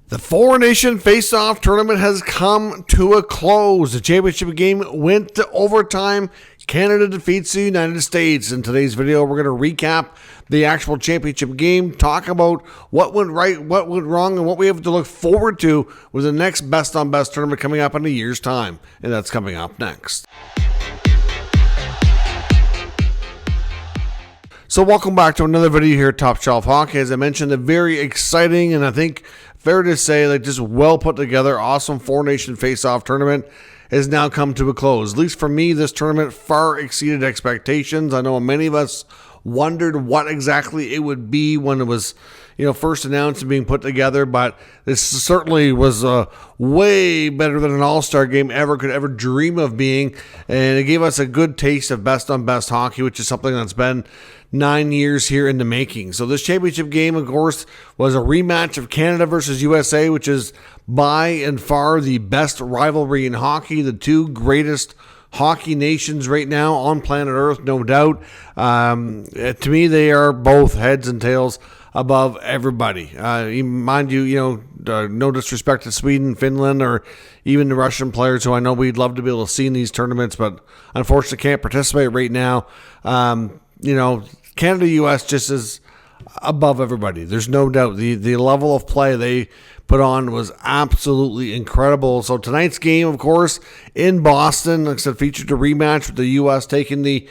The Four Nation Face-Off tournament has come to a close. The championship game went to overtime. Canada defeats the United States. In today's video, we're going to recap the actual championship game, talk about what went right, what went wrong, and what we have to look forward to with the next best-on-best tournament coming up in a year's time. And that's coming up next. So welcome back to another video here at Top Shelf Hockey. As I mentioned, a very exciting and I think fair to say, like, just well put together, awesome Four Nation Face-Off tournament has now come to a close. At least for me, this tournament far exceeded expectations. I know many of us wondered what exactly it would be when it was, first announced and being put together, but this certainly was way better than an all-star game could ever dream of being, and it gave us a good taste of best-on-best hockey, which is something that's been 9 years here in the making. So this championship game, of course, was a rematch of Canada versus USA, which is by and far the best rivalry in hockey, the two greatest hockey nations right now on planet Earth, no doubt. To me, they are both heads and tails above everybody. Mind you, no disrespect to Sweden, Finland, or even the Russian players who I know we'd love to be able to see in these tournaments, but unfortunately can't participate right now. Canada-US just is above everybody. There's no doubt. The level of play they put on was absolutely incredible. So tonight's game, of course, in Boston, like I said, featured a rematch with the U.S. taking the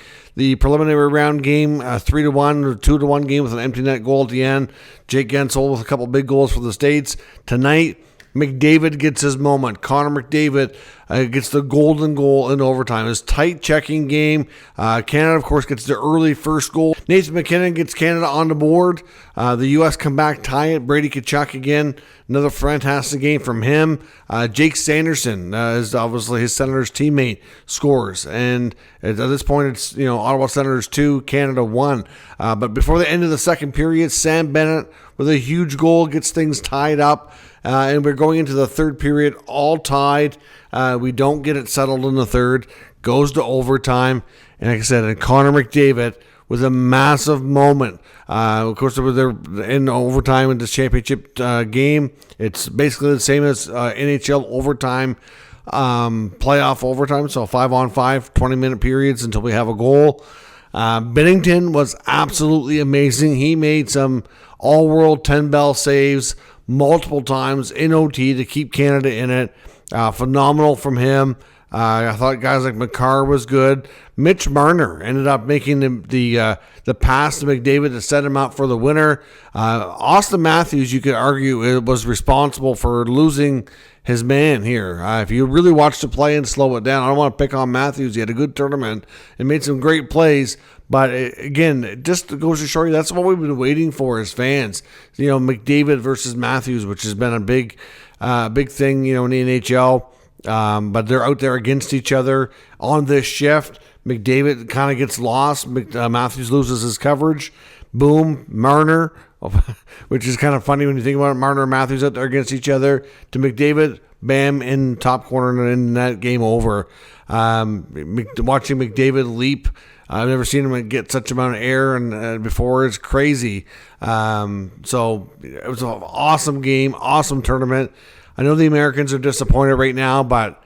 preliminary round game 3-1 or 2-1 game with an empty net goal at the end. Jake Gensel with a couple big goals for the States. Tonight, McDavid gets his moment. Connor McDavid gets the golden goal in overtime. His tight checking game. Canada, of course, gets the early first goal. Nathan MacKinnon gets Canada on the board. The U.S. come back, tie it. Brady Tkachuk again. Another fantastic game from him. Jake Sanderson is obviously his Senators teammate, scores. And at this point, it's Ottawa Senators 2, Canada 1. But before the end of the second period, Sam Bennett with a huge goal gets things tied up. And we're going into the third period, all tied. We don't get it settled in the third. Goes to overtime. And like I said, and Connor McDavid with a massive moment. Of course, they're in overtime in this championship game. It's basically the same as NHL overtime, playoff overtime. So 5-on-5, 20-minute periods until we have a goal. Binnington was absolutely amazing. He made some all-world 10-bell saves multiple times in OT to keep Canada in it. Phenomenal from him. I thought guys like Makar was good. Mitch Marner ended up making the pass to McDavid to set him up for the winner. Austin Matthews, you could argue, was responsible for losing his man here. If you really watch the play and slow it down, I don't want to pick on Matthews. He had a good tournament and made some great plays. But again, it just goes to show you that's what we've been waiting for as fans. McDavid versus Matthews, which has been a big thing, in the NHL. But they're out there against each other on this shift. McDavid kind of gets lost. Matthews loses his coverage. Boom, Marner, which is kind of funny when you think about it. Marner and Matthews out there against each other. To McDavid, bam, in top corner and in that game over. Watching McDavid leap. I've never seen him get such amount of air and before. It's crazy. So it was an awesome game, awesome tournament. I know the Americans are disappointed right now, but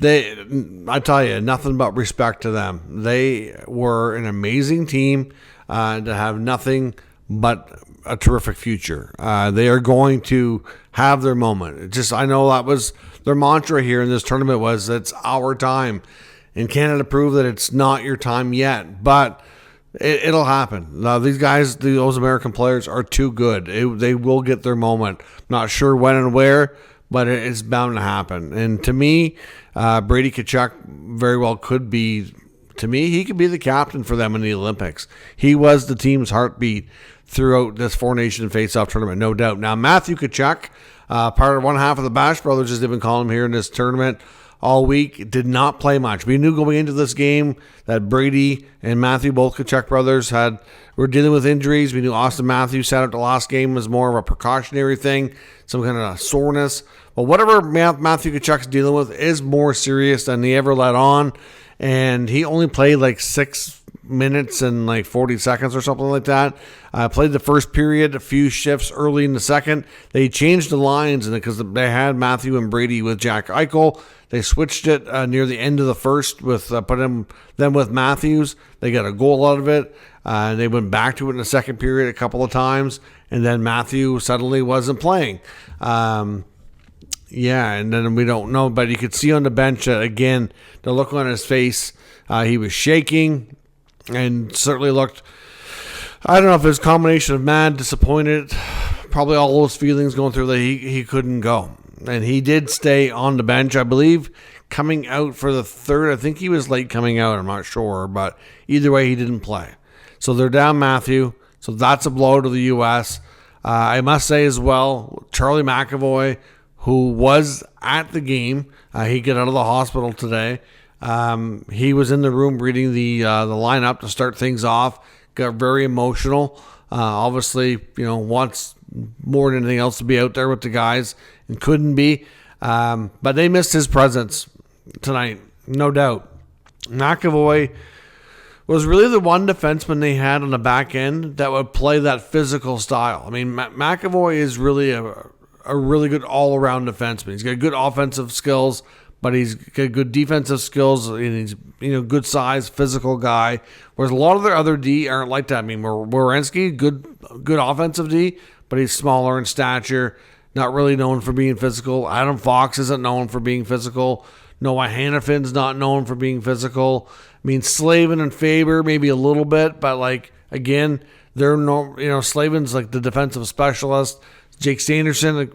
I tell you, nothing but respect to them. They were an amazing team to have nothing but a terrific future. They are going to have their moment. I know that was their mantra here in this tournament was, it's our time. And Canada proved that it's not your time yet, but it'll happen. Now, these guys, those American players, are too good. They will get their moment. Not sure when and where, but it's bound to happen. And to me, Brady Tkachuk very well could be, he could be the captain for them in the Olympics. He was the team's heartbeat throughout this Four Nation Face-Off tournament, no doubt. Now, Matthew Tkachuk, part of one half of the Bash Brothers, as they've been calling him here in this tournament, all week, did not play much. We knew going into this game that Brady and Matthew, both Tkachuk brothers, were dealing with injuries. We knew Austin Matthews sat out the last game was more of a precautionary thing, some kind of soreness. But whatever Matthew Tkachuk's dealing with is more serious than he ever let on. And he only played like 6 minutes and like 40 seconds or something like that. Played the first period, a few shifts early in the second. They changed the lines because they had Matthew and Brady with Jack Eichel. They switched it near the end of the first with them with Matthews. They got a goal out of it. They went back to it in the second period a couple of times, and then Matthew suddenly wasn't playing. Yeah, and then we don't know, but you could see on the bench, again, the look on his face, he was shaking and certainly looked, I don't know if it was a combination of mad, disappointed, probably all those feelings going through that he couldn't go. And he did stay on the bench, I believe, coming out for the third. I think he was late coming out, I'm not sure, but either way, he didn't play. So they're down Matthew, so that's a blow to the U.S. I must say as well, Charlie McAvoy, who was at the game, he got out of the hospital today. He was in the room reading the lineup to start things off. Got very emotional. Obviously, wants more than anything else to be out there with the guys and couldn't be. But they missed his presence tonight, no doubt. McAvoy was really the one defenseman they had on the back end that would play that physical style. I mean, McAvoy is really a really good all-around defenseman. He's got good offensive skills, but he's got good defensive skills, and he's good size, physical guy. Whereas a lot of their other D aren't like that. I mean, Werenski, good offensive D, but he's smaller in stature, not really known for being physical. Adam Fox isn't known for being physical. Noah Hannafin's not known for being physical. I mean, Slavin and Faber maybe a little bit, but again, they're no, Slavin's like the defensive specialist. Jake Sanderson,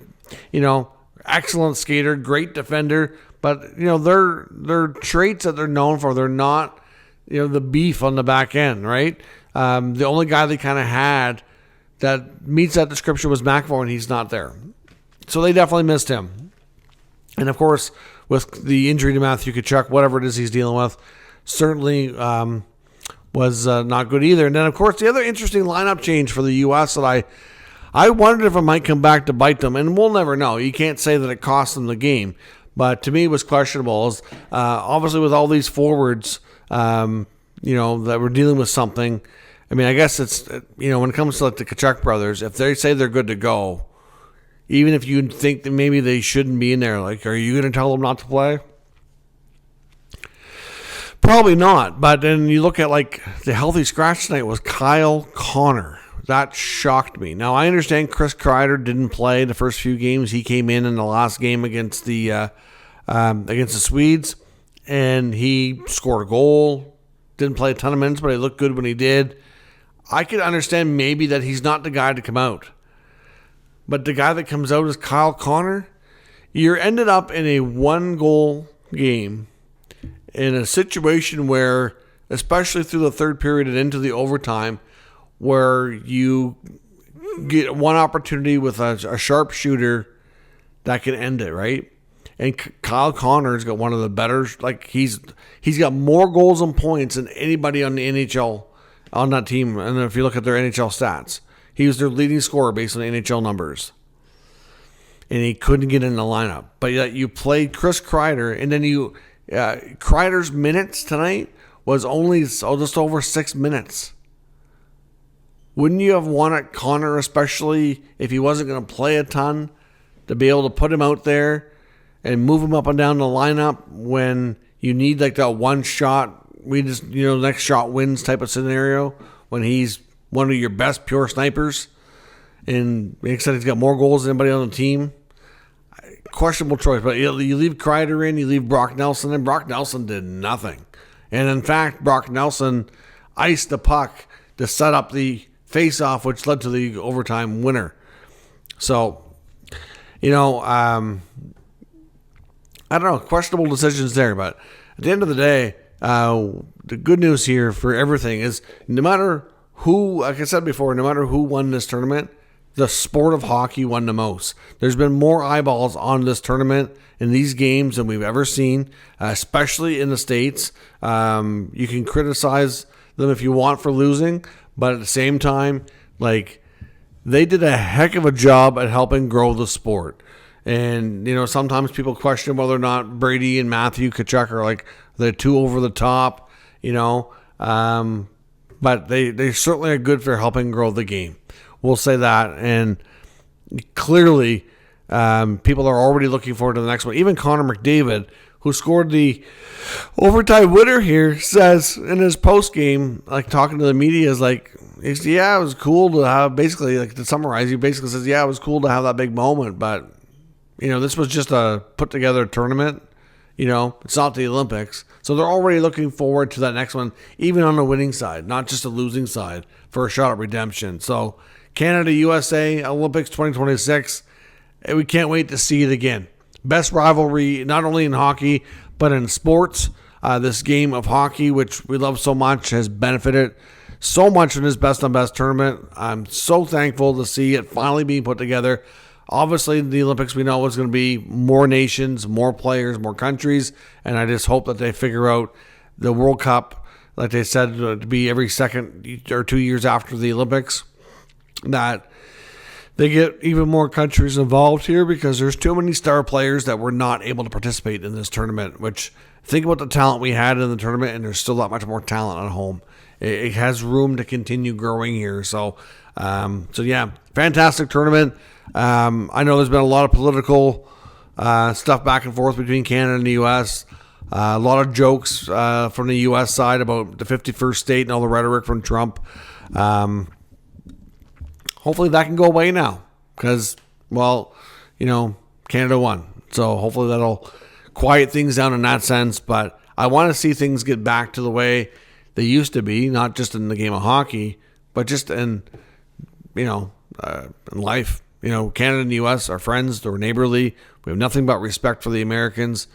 excellent skater, great defender, but their traits that they're known for, they're not the beef on the back end, right? The only guy they kind of had that meets that description was McAvoy, and he's not there. So they definitely missed him. And of course, with the injury to Matthew Tkachuk, whatever it is he's dealing with, certainly was not good either. And then, of course, the other interesting lineup change for the U.S. that I wondered if it might come back to bite them, and we'll never know. You can't say that it cost them the game, but to me it was questionable. Obviously, with all these forwards, that were dealing with something. I mean, I guess it's, when it comes to the Tkachuk brothers, if they say they're good to go, even if you think that maybe they shouldn't be in there, are you going to tell them not to play? Probably not. But then you look at the healthy scratch tonight was Kyle Connor. That shocked me. Now, I understand Chris Kreider didn't play the first few games. He came in the last game against the Swedes, and he scored a goal. Didn't play a ton of minutes, but he looked good when he did. I could understand maybe that he's not the guy to come out. But the guy that comes out is Kyle Connor. You're ended up in a one-goal game in a situation where, especially through the third period and into the overtime, where you get one opportunity with a sharp shooter that can end it, right? And Kyle Connor's got one of the better, he's got more goals and points than anybody on the NHL on that team. And if you look at their NHL stats, he was their leading scorer based on NHL numbers. And he couldn't get in the lineup. But yet you played Chris Kreider, and then Kreider's minutes tonight was only just over 6 minutes. Wouldn't you have wanted Connor, especially if he wasn't going to play a ton, to be able to put him out there and move him up and down the lineup when you need that one shot, next shot wins type of scenario, when he's one of your best pure snipers, and like I said, he's got more goals than anybody on the team. Questionable choice, but you leave Kreider in, you leave Brock Nelson in. Brock Nelson did nothing. And in fact, Brock Nelson iced the puck to set up the face-off, which led to the overtime winner. So, I don't know, questionable decisions there, but at the end of the day, the good news here for everything is no matter who, like I said before, no matter who won this tournament, the sport of hockey won the most. There's been more eyeballs on this tournament in these games than we've ever seen, especially in the States. You can criticize them if you want for losing, but at the same time, they did a heck of a job at helping grow the sport. And, sometimes people question whether or not Brady and Matthew Tkachuk are they're too over the top, but they certainly are good for helping grow the game. We'll say that. And clearly, people are already looking forward to the next one. Even Connor McDavid, who scored the overtime winner here, says in his post game, like talking to the media, is like, yeah, it was cool to have, basically, like to summarize, he basically says, yeah, it was cool to have that big moment, but, this was just a put together tournament. It's not the Olympics. So they're already looking forward to that next one, even on the winning side, not just the losing side, for a shot at redemption. So Canada, USA, Olympics 2026, we can't wait to see it again. Best rivalry, not only in hockey, but in sports. This game of hockey, which we love so much, has benefited so much in this best on best tournament. I'm so thankful to see it finally being put together. Obviously, the Olympics, we know it's going to be more nations, more players, more countries, and I just hope that they figure out the World Cup, like they said, to be every second or 2 years after the Olympics, that they get even more countries involved here, because there's too many star players that were not able to participate in this tournament, which, think about the talent we had in the tournament, and there's still that much more talent at home. It has room to continue growing here. So yeah, fantastic tournament. I know there's been a lot of political stuff back and forth between Canada and the U.S. A lot of jokes from the U.S. side about the 51st state and all the rhetoric from Trump. Hopefully that can go away now, because, Canada won. So hopefully that'll quiet things down in that sense. But I want to see things get back to the way they used to be, not just in the game of hockey, but just in, in life. Canada and the U.S. are friends. They're neighborly. We have nothing but respect for the Americans.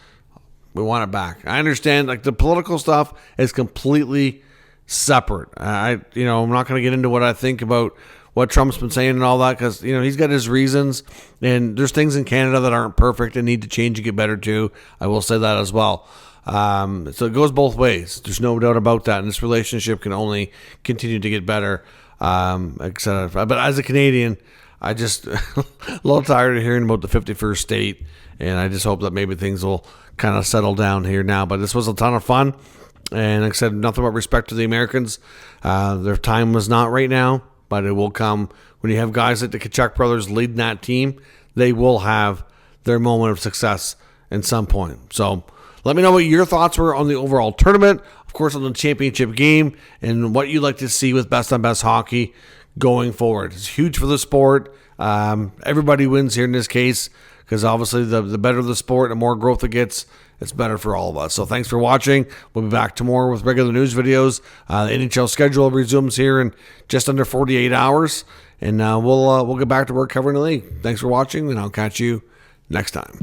We want it back. I understand, the political stuff is completely separate. I'm not going to get into what I think about what Trump's been saying and all that, because, he's got his reasons, and there's things in Canada that aren't perfect and need to change and get better too. I will say that as well. So it goes both ways. There's no doubt about that, and this relationship can only continue to get better, etc. But as a Canadian, I just a little tired of hearing about the 51st state, and I just hope that maybe things will kind of settle down here now. But this was a ton of fun, and like I said, nothing but respect to the Americans. Their time was not right now, but it will come when you have guys like the Tkachuk brothers leading that team. They will have their moment of success at some point. So let me know what your thoughts were on the overall tournament, of course, on the championship game, and what you'd like to see with best on best hockey going forward. It's huge for the sport. Everybody wins here in this case, because obviously the better the sport, the more growth it gets, it's better for all of us. So thanks for watching. We'll be back tomorrow with regular news videos. The NHL schedule resumes here in just under 48 hours, and we'll get back to work covering the league. Thanks for watching, and I'll catch you next time.